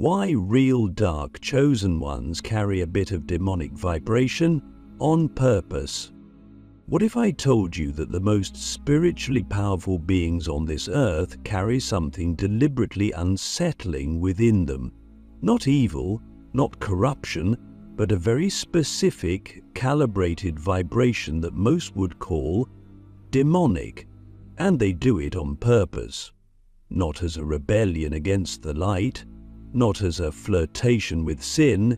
Why real dark chosen ones carry a bit of demonic vibration on purpose. What if I told you that the most spiritually powerful beings on this earth carry something deliberately unsettling within them? Not evil, not corruption, but a very specific, calibrated vibration that most would call demonic, and they do it on purpose. Not as a rebellion against the light, not as a flirtation with sin,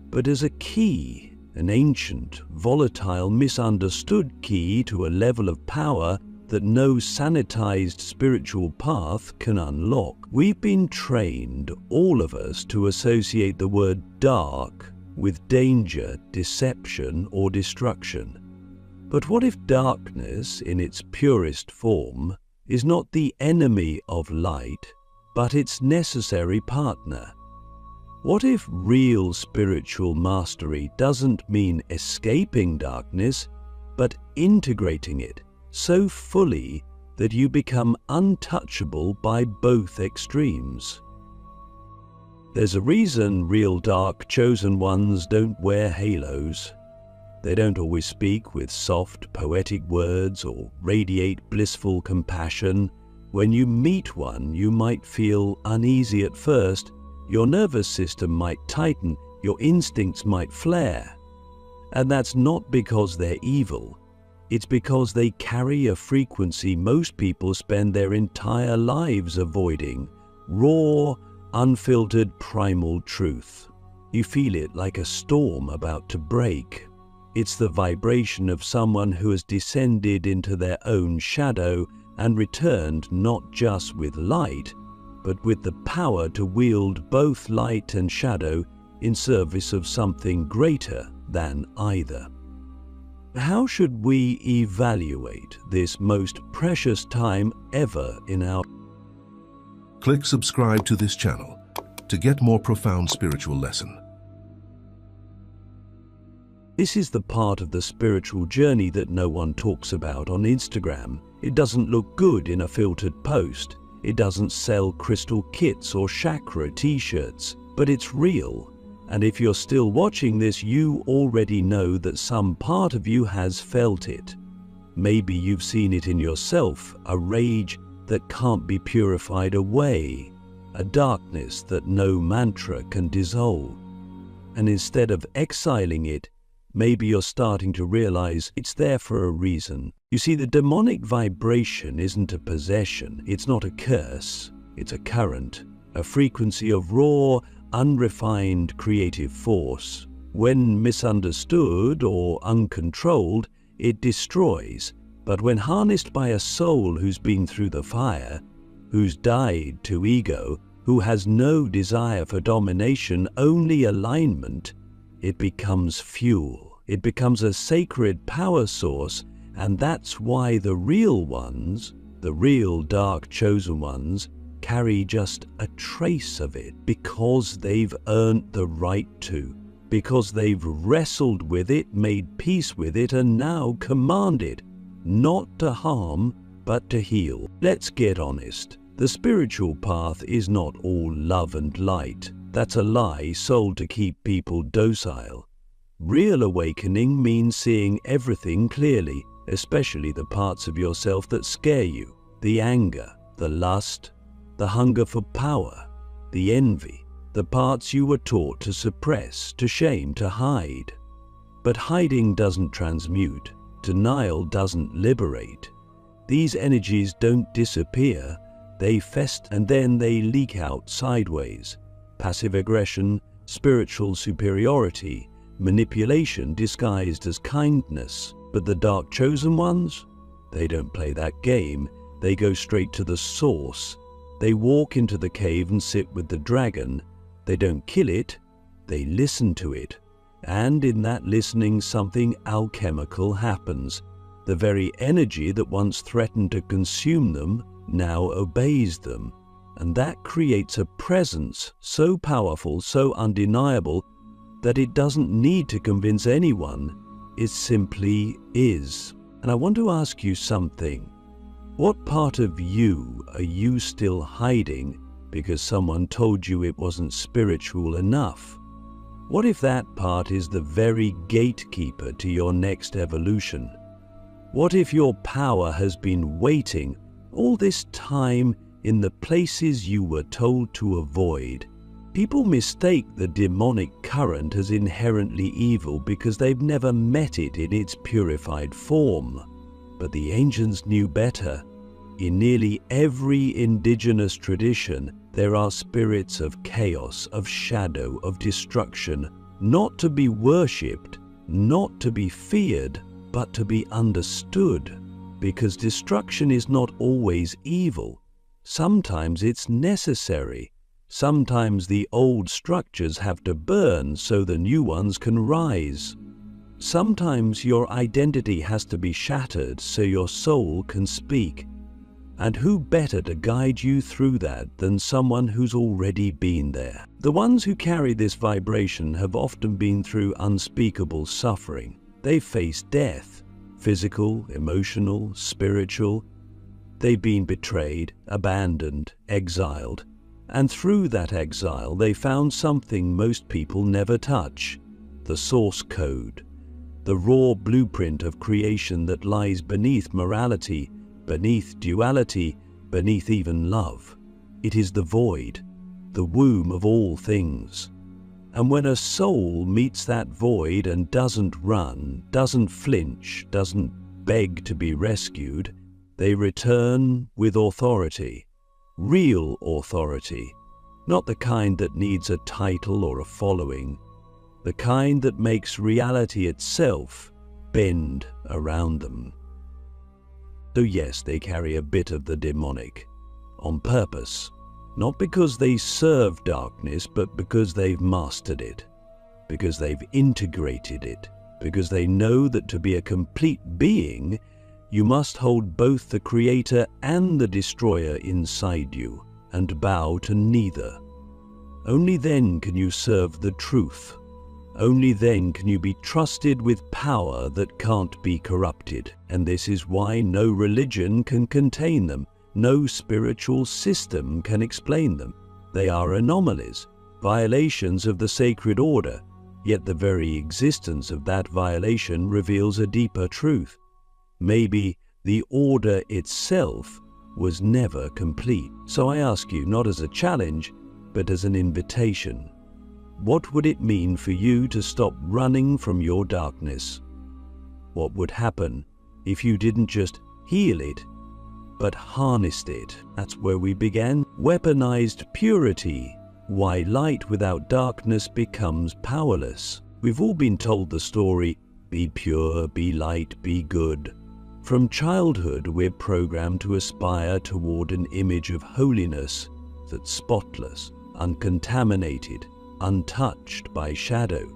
but as a key, an ancient, volatile, misunderstood key to a level of power that no sanitized spiritual path can unlock. We've been trained, all of us, to associate the word dark with danger, deception, or destruction. But what if darkness, in its purest form, is not the enemy of light, but its necessary partner? What if real spiritual mastery doesn't mean escaping darkness, but integrating it so fully that you become untouchable by both extremes? There's a reason real dark chosen ones don't wear halos. They don't always speak with soft, poetic words or radiate blissful compassion. When you meet one, you might feel uneasy at first. Your nervous system might tighten, your instincts might flare. And that's not because they're evil. It's because they carry a frequency most people spend their entire lives avoiding: raw, unfiltered primal truth. You feel it like a storm about to break. It's the vibration of someone who has descended into their own shadow and returned not just with light, but with the power to wield both light and shadow in service of something greater than either. How should we evaluate this most precious time ever in our... Click subscribe to this channel to get more profound spiritual lesson. This is the part of the spiritual journey that no one talks about on Instagram. It doesn't look good in a filtered post. It doesn't sell crystal kits or chakra t-shirts, but it's real. And if you're still watching this, you already know that some part of you has felt it. Maybe you've seen it in yourself, a rage that can't be purified away, a darkness that no mantra can dissolve. And instead of exiling it, maybe you're starting to realize it's there for a reason. You see, the demonic vibration isn't a possession, it's not a curse, it's a current, a frequency of raw, unrefined creative force. When misunderstood or uncontrolled, it destroys. But when harnessed by a soul who's been through the fire, who's died to ego, who has no desire for domination, only alignment, it becomes fuel. It becomes a sacred power source, and that's why the real ones, the real dark chosen ones, carry just a trace of it, because they've earned the right to, because they've wrestled with it, made peace with it, and now command it, not to harm, but to heal. Let's get honest. The spiritual path is not all love and light. That's a lie sold to keep people docile. Real awakening means seeing everything clearly, especially the parts of yourself that scare you, the anger, the lust, the hunger for power, the envy, the parts you were taught to suppress, to shame, to hide. But hiding doesn't transmute. Denial doesn't liberate. These energies don't disappear. They fester and then they leak out sideways. Passive aggression, spiritual superiority, manipulation disguised as kindness. But the dark chosen ones? They don't play that game. They go straight to the source. They walk into the cave and sit with the dragon. They don't kill it, they listen to it. And in that listening, something alchemical happens. The very energy that once threatened to consume them now obeys them. And that creates a presence so powerful, so undeniable, that it doesn't need to convince anyone. It simply is. And I want to ask you something. What part of you are you still hiding because someone told you it wasn't spiritual enough? What if that part is the very gatekeeper to your next evolution? What if your power has been waiting all this time in the places you were told to avoid? People mistake the demonic current as inherently evil because they've never met it in its purified form. But the ancients knew better. In nearly every indigenous tradition, there are spirits of chaos, of shadow, of destruction, not to be worshipped, not to be feared, but to be understood. Because destruction is not always evil. Sometimes it's necessary. Sometimes the old structures have to burn so the new ones can rise. Sometimes your identity has to be shattered so your soul can speak. And who better to guide you through that than someone who's already been there? The ones who carry this vibration have often been through unspeakable suffering. They've faced death, physical, emotional, spiritual. They've been betrayed, abandoned, exiled. And through that exile, they found something most people never touch: the source code, the raw blueprint of creation that lies beneath morality, beneath duality, beneath even love. It is the void, the womb of all things. And when a soul meets that void and doesn't run, doesn't flinch, doesn't beg to be rescued, they return with authority. Real authority, not the kind that needs a title or a following, the kind that makes reality itself bend around them. So yes, they carry a bit of the demonic, on purpose, not because they serve darkness, but because they've mastered it, because they've integrated it, because they know that to be a complete being, you must hold both the creator and the destroyer inside you, and bow to neither. Only then can you serve the truth. Only then can you be trusted with power that can't be corrupted. And this is why no religion can contain them. No spiritual system can explain them. They are anomalies, violations of the sacred order, yet the very existence of that violation reveals a deeper truth. Maybe the order itself was never complete. So I ask you, not as a challenge, but as an invitation. What would it mean for you to stop running from your darkness? What would happen if you didn't just heal it, but harnessed it? That's where we began. Weaponized purity. Why light without darkness becomes powerless. We've all been told the story, be pure, be light, be good. From childhood, we're programmed to aspire toward an image of holiness that's spotless, uncontaminated, untouched by shadow.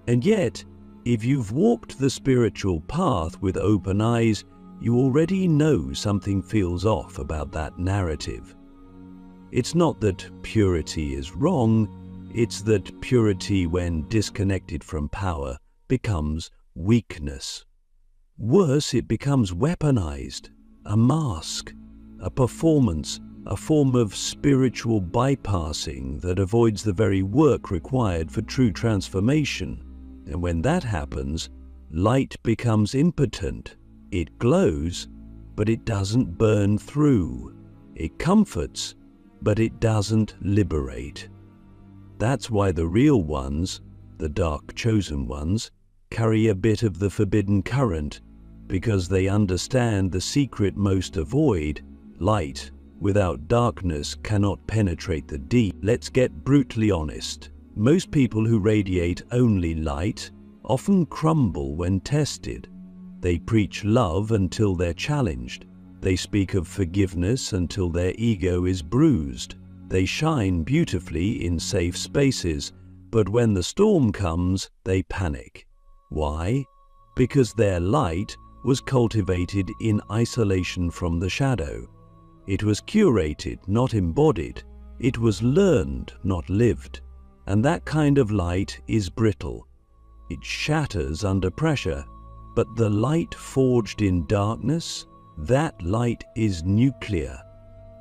And yet, if you've walked the spiritual path with open eyes, you already know something feels off about that narrative. It's not that purity is wrong, it's that purity, when disconnected from power, becomes weakness. Worse, it becomes weaponized, a mask, a performance, a form of spiritual bypassing that avoids the very work required for true transformation. And when that happens, light becomes impotent. It glows, but it doesn't burn through. It comforts, but it doesn't liberate. That's why the real ones, the dark chosen ones, carry a bit of the forbidden current, because they understand the secret most avoid. Light without darkness cannot penetrate the deep. Let's get brutally honest. Most people who radiate only light often crumble when tested. They preach love until they're challenged. They speak of forgiveness until their ego is bruised. They shine beautifully in safe spaces, but when the storm comes, they panic. Why? Because their light was cultivated in isolation from the shadow. It was curated, not embodied. It was learned, not lived. And that kind of light is brittle. It shatters under pressure. But the light forged in darkness, that light is nuclear.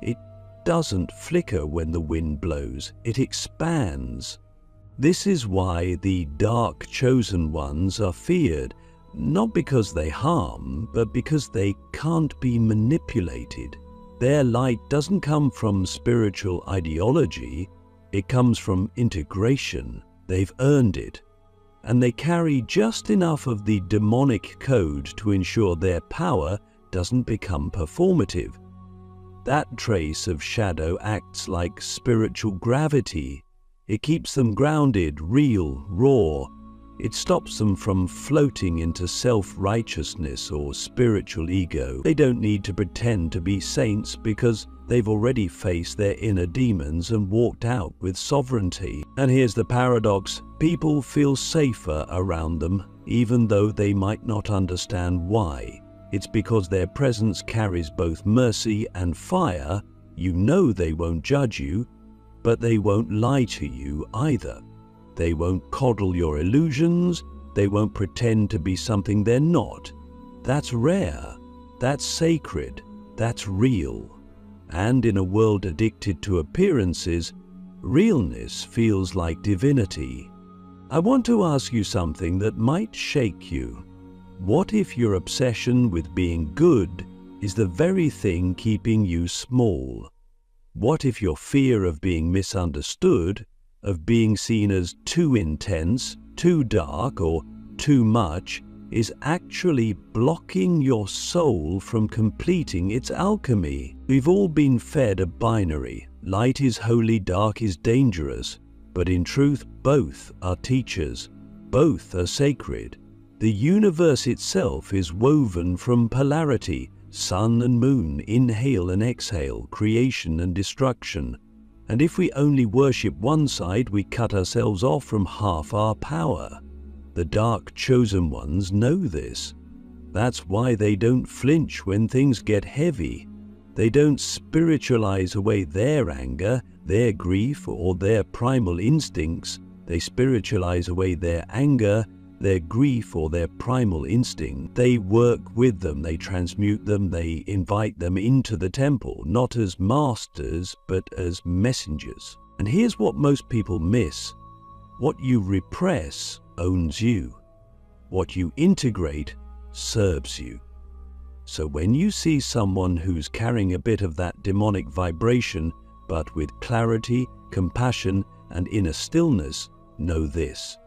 It doesn't flicker when the wind blows, it expands. This is why the dark chosen ones are feared, not because they harm, but because they can't be manipulated. Their light doesn't come from spiritual ideology, it comes from integration. They've earned it, and they carry just enough of the demonic code to ensure their power doesn't become performative. That trace of shadow acts like spiritual gravity. It keeps them grounded, real, raw. It stops them from floating into self-righteousness or spiritual ego. They don't need to pretend to be saints because they've already faced their inner demons and walked out with sovereignty. And here's the paradox. People feel safer around them, even though they might not understand why. It's because their presence carries both mercy and fire. You know they won't judge you, but they won't lie to you either. They won't coddle your illusions, they won't pretend to be something they're not. That's rare, that's sacred, that's real. And in a world addicted to appearances, realness feels like divinity. I want to ask you something that might shake you. What if your obsession with being good is the very thing keeping you small? What if your fear of being misunderstood, of being seen as too intense, too dark, or too much, is actually blocking your soul from completing its alchemy? We've all been fed a binary. Light is holy, dark is dangerous. But in truth, both are teachers. Both are sacred. The universe itself is woven from polarity, sun and moon, inhale and exhale, creation and destruction. And if we only worship one side, we cut ourselves off from half our power. The dark chosen ones know this. That's why they don't flinch when things get heavy. They don't spiritualize away their anger, their grief, or their primal instincts. They spiritualize away their anger, their grief, or their primal instinct. They work with them, they transmute them, they invite them into the temple, not as masters, but as messengers. And here's what most people miss. What you repress owns you. What you integrate serves you. So when you see someone who's carrying a bit of that demonic vibration, but with clarity, compassion, and inner stillness, know this.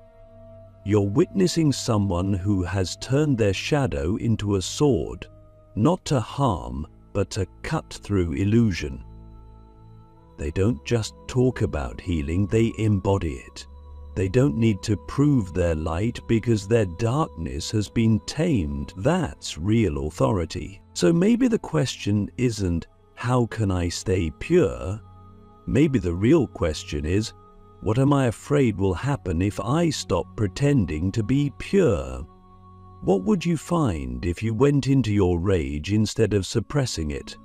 You're witnessing someone who has turned their shadow into a sword, not to harm, but to cut through illusion. They don't just talk about healing, they embody it. They don't need to prove their light because their darkness has been tamed. That's real authority. So maybe the question isn't, how can I stay pure? Maybe the real question is, what am I afraid will happen if I stop pretending to be pure? What would you find if you went into your rage instead of suppressing it?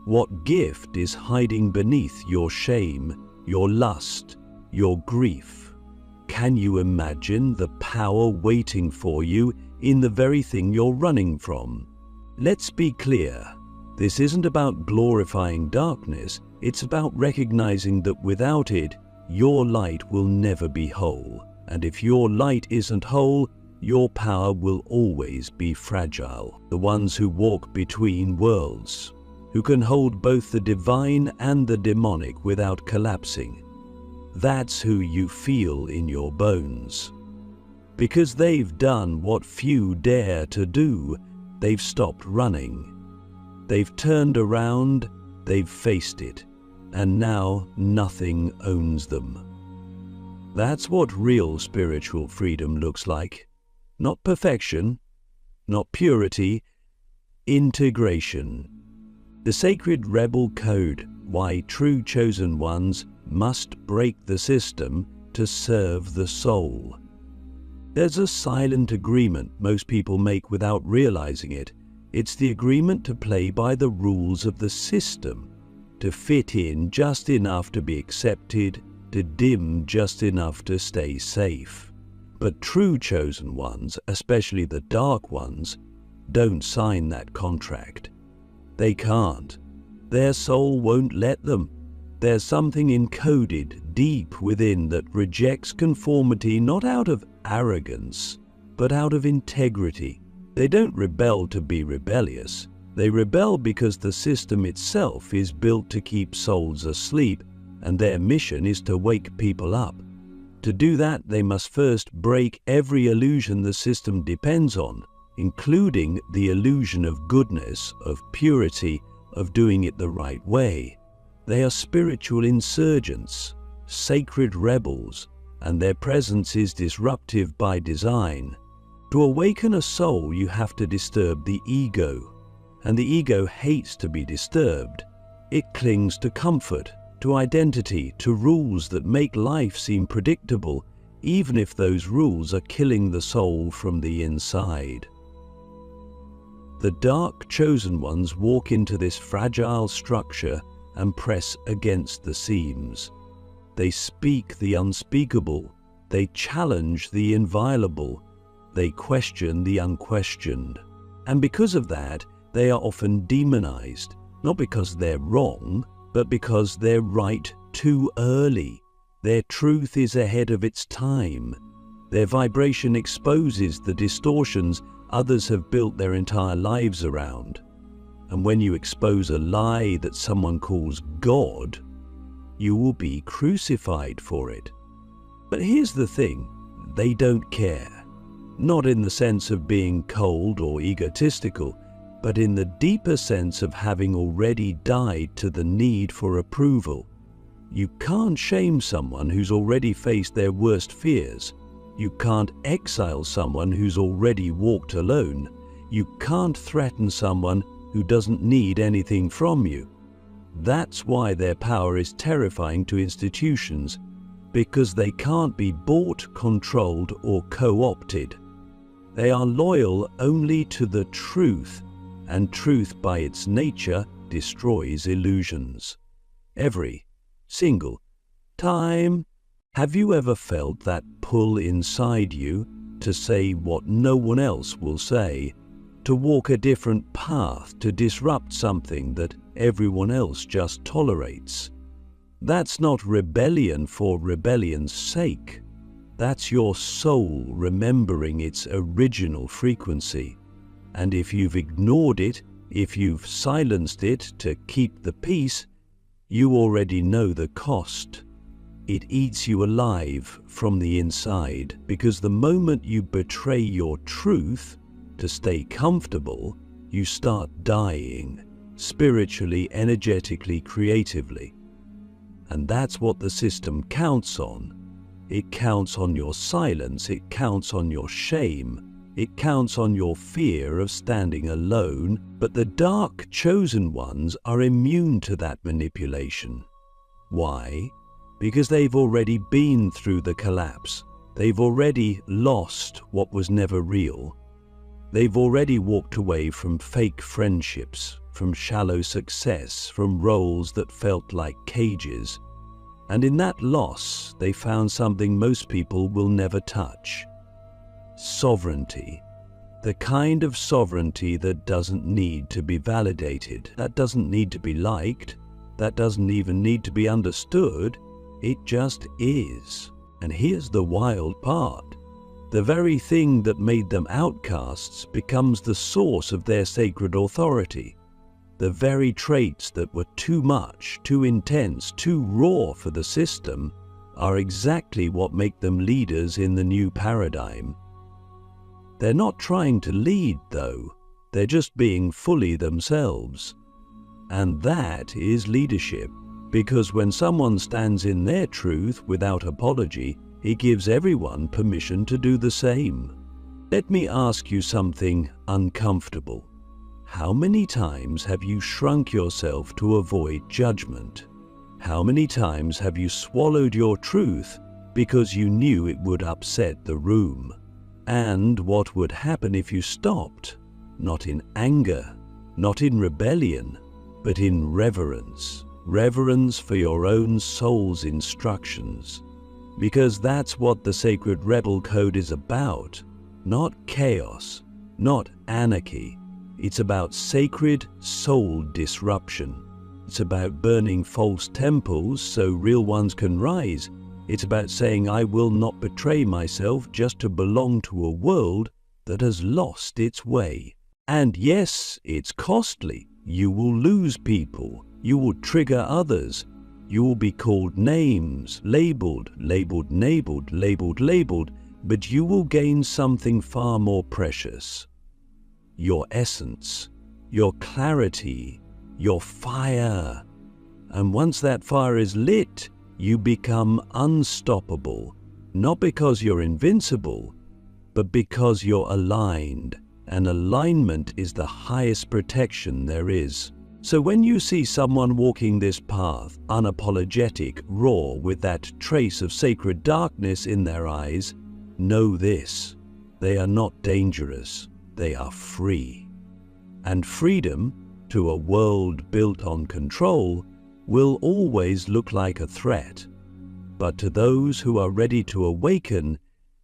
What gift is hiding beneath your shame, your lust, your grief? Can you imagine the power waiting for you in the very thing you're running from? Let's be clear. This isn't about glorifying darkness. It's about recognizing that without it, your light will never be whole, and if your light isn't whole, your power will always be fragile. The ones who walk between worlds, who can hold both the divine and the demonic without collapsing, that's who you feel in your bones. Because they've done what few dare to do, they've stopped running. They've turned around, they've faced it. And now nothing owns them. That's what real spiritual freedom looks like. Not perfection, not purity, integration. The sacred rebel code, why true chosen ones must break the system to serve the soul. There's a silent agreement most people make without realizing it. It's the agreement to play by the rules of the system, to fit in just enough to be accepted, to dim just enough to stay safe. But true chosen ones, especially the dark ones, don't sign that contract. They can't. Their soul won't let them. There's something encoded deep within that rejects conformity not out of arrogance, but out of integrity. They don't rebel to be rebellious. They rebel because the system itself is built to keep souls asleep, and their mission is to wake people up. To do that, they must first break every illusion the system depends on, including the illusion of goodness, of purity, of doing it the right way. They are spiritual insurgents, sacred rebels, and their presence is disruptive by design. To awaken a soul, you have to disturb the ego, and the ego hates to be disturbed. It clings to comfort, to identity, to rules that make life seem predictable, even if those rules are killing the soul from the inside. The dark chosen ones walk into this fragile structure and press against the seams. They speak the unspeakable, they challenge the inviolable, they question the unquestioned. And because of that, they are often demonized, not because they're wrong, but because they're right too early. Their truth is ahead of its time. Their vibration exposes the distortions others have built their entire lives around. And when you expose a lie that someone calls God, you will be crucified for it. But here's the thing, they don't care. Not in the sense of being cold or egotistical, but in the deeper sense of having already died to the need for approval. You can't shame someone who's already faced their worst fears. You can't exile someone who's already walked alone. You can't threaten someone who doesn't need anything from you. That's why their power is terrifying to institutions, because they can't be bought, controlled, or co-opted. They are loyal only to the truth, and truth by its nature destroys illusions. Every single time. Have you ever felt that pull inside you to say what no one else will say, to walk a different path, to disrupt something that everyone else just tolerates? That's not rebellion for rebellion's sake. That's your soul remembering its original frequency. And if you've ignored it, if you've silenced it to keep the peace, you already know the cost. It eats you alive from the inside, because the moment you betray your truth to stay comfortable, you start dying, spiritually, energetically, creatively. And that's what the system counts on. It counts on your silence, it counts on your shame, it counts on your fear of standing alone, but the dark chosen ones are immune to that manipulation. Why? Because they've already been through the collapse. They've already lost what was never real. They've already walked away from fake friendships, from shallow success, from roles that felt like cages. And in that loss, they found something most people will never touch. Sovereignty. The kind of sovereignty that doesn't need to be validated, that doesn't need to be liked, that doesn't even need to be understood. It just is. And here's the wild part. The very thing that made them outcasts becomes the source of their sacred authority. The very traits that were too much, too intense, too raw for the system are exactly what make them leaders in the new paradigm. They're not trying to lead, though. They're just being fully themselves. And that is leadership, because when someone stands in their truth without apology, it gives everyone permission to do the same. Let me ask you something uncomfortable. How many times have you shrunk yourself to avoid judgment? How many times have you swallowed your truth because you knew it would upset the room? And what would happen if you stopped? Not in anger, not in rebellion, but in reverence. Reverence for your own soul's instructions. Because that's what the Sacred Rebel Code is about. Not chaos, not anarchy. It's about sacred soul disruption. It's about burning false temples so real ones can rise. It's about saying, I will not betray myself just to belong to a world that has lost its way. And yes, it's costly. You will lose people. You will trigger others. You will be called names, labeled, but you will gain something far more precious. Your essence, your clarity, your fire. And once that fire is lit, you become unstoppable, not because you're invincible, but because you're aligned, and alignment is the highest protection there is. So when you see someone walking this path, unapologetic, raw, with that trace of sacred darkness in their eyes, know this: they are not dangerous, they are free. And freedom, to a world built on control, will always look like a threat. But to those who are ready to awaken,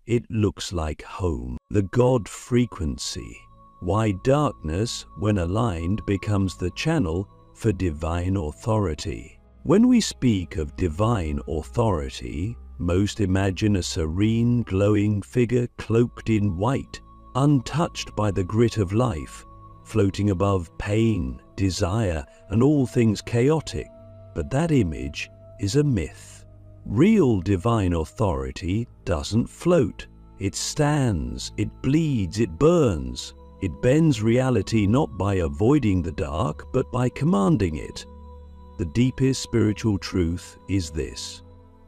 it looks like home. The God frequency. Why darkness, when aligned, becomes the channel for divine authority. When we speak of divine authority, most imagine a serene, glowing figure cloaked in white, untouched by the grit of life, floating above pain, desire, and all things chaotic. But that image is a myth. Real divine authority doesn't float. It stands, it bleeds, it burns. It bends reality not by avoiding the dark, but by commanding it. The deepest spiritual truth is this: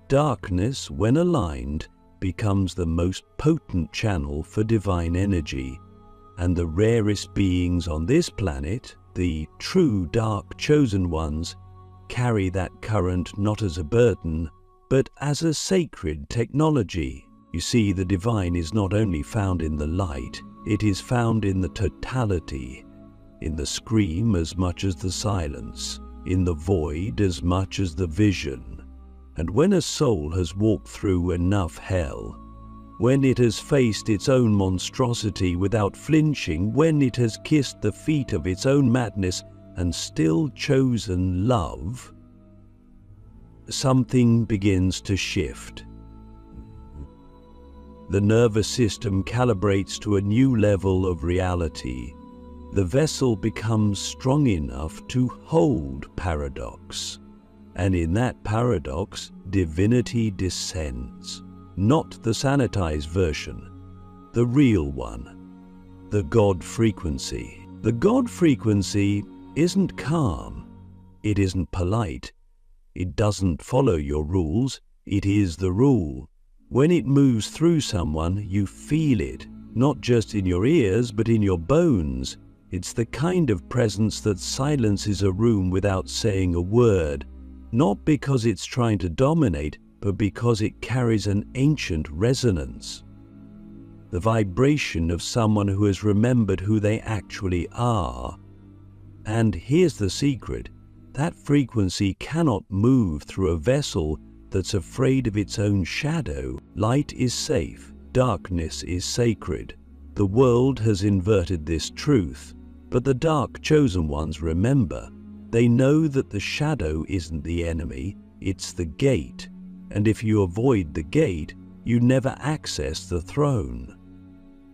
darkness, when aligned, becomes the most potent channel for divine energy, and the rarest beings on this planet, the true dark chosen ones, carry that current not as a burden, but as a sacred technology. You see, the divine is not only found in the light, it is found in the totality, in the scream as much as the silence, in the void as much as the vision. And when a soul has walked through enough hell, when it has faced its own monstrosity without flinching, when it has kissed the feet of its own madness and still chosen love, something begins to shift. The nervous system calibrates to a new level of reality. The vessel becomes strong enough to hold paradox. And in that paradox, divinity descends. Not the sanitized version, the real one. The God frequency. The God frequency isn't calm. It isn't polite. It doesn't follow your rules. It is the rule. When it moves through someone, you feel it, not just in your ears, but in your bones. It's the kind of presence that silences a room without saying a word, not because it's trying to dominate, but because it carries an ancient resonance. The vibration of someone who has remembered who they actually are. And here's the secret: that frequency cannot move through a vessel that's afraid of its own shadow. Light is safe, darkness is sacred. The world has inverted this truth, but the dark chosen ones remember. They know that the shadow isn't the enemy, it's the gate. And if you avoid the gate, you never access the throne.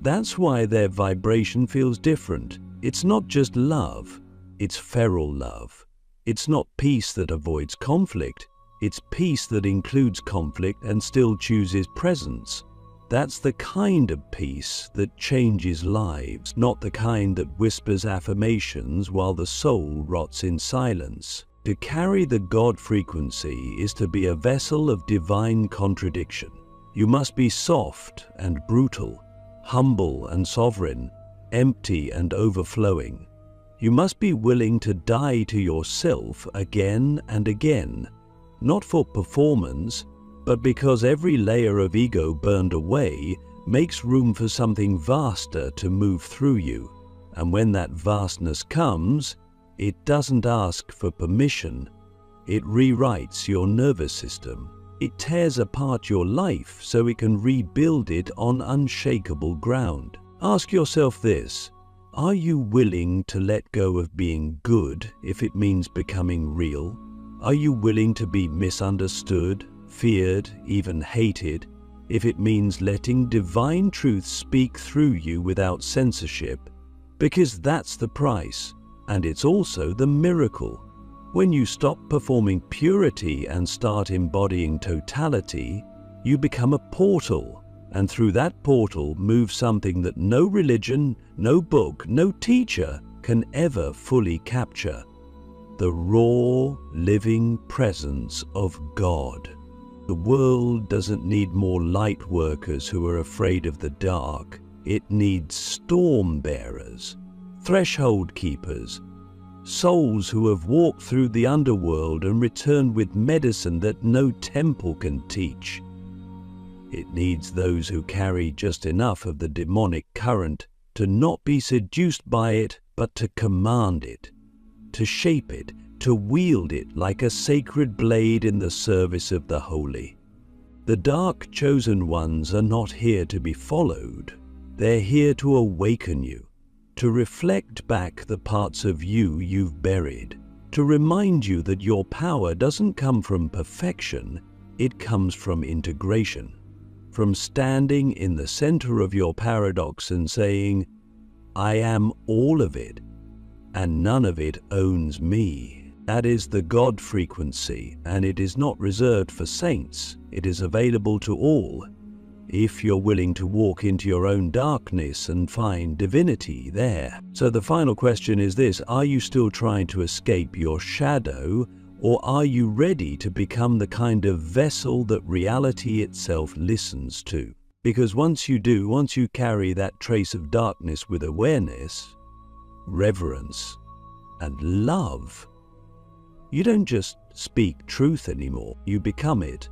That's why their vibration feels different. It's not just love, it's feral love. It's not peace that avoids conflict. It's peace that includes conflict and still chooses presence. That's the kind of peace that changes lives, not the kind that whispers affirmations while the soul rots in silence. To carry the God frequency is to be a vessel of divine contradiction. You must be soft and brutal, humble and sovereign, empty and overflowing. You must be willing to die to yourself again and again. Not for performance, but because every layer of ego burned away makes room for something vaster to move through you. And when that vastness comes, it doesn't ask for permission. It rewrites your nervous system. It tears apart your life so it can rebuild it on unshakable ground. Ask yourself this: Are you willing to let go of being good if it means becoming real? Are you willing to be misunderstood, feared, even hated, if it means letting divine truth speak through you without censorship? Because that's the price, and it's also the miracle. When you stop performing purity and start embodying totality, you become a portal, and through that portal moves something that no religion, no book, no teacher can ever fully capture: the raw, living presence of God. The world doesn't need more light workers who are afraid of the dark. It needs storm bearers, threshold keepers, souls who have walked through the underworld and returned with medicine that no temple can teach. It needs those who carry just enough of the demonic current to not be seduced by it, but to command it, to shape it, to wield it like a sacred blade in the service of the holy. The dark chosen ones are not here to be followed. They're here to awaken you, to reflect back the parts of you you've buried, to remind you that your power doesn't come from perfection, it comes from integration, from standing in the center of your paradox and saying, "I am all of it, and none of it owns me." That is the God frequency, and it is not reserved for saints. It is available to all, if you're willing to walk into your own darkness and find divinity there. So the final question is this: are you still trying to escape your shadow, or are you ready to become the kind of vessel that reality itself listens to? Because once you do, once you carry that trace of darkness with awareness, reverence, and love, you don't just speak truth anymore, you become it.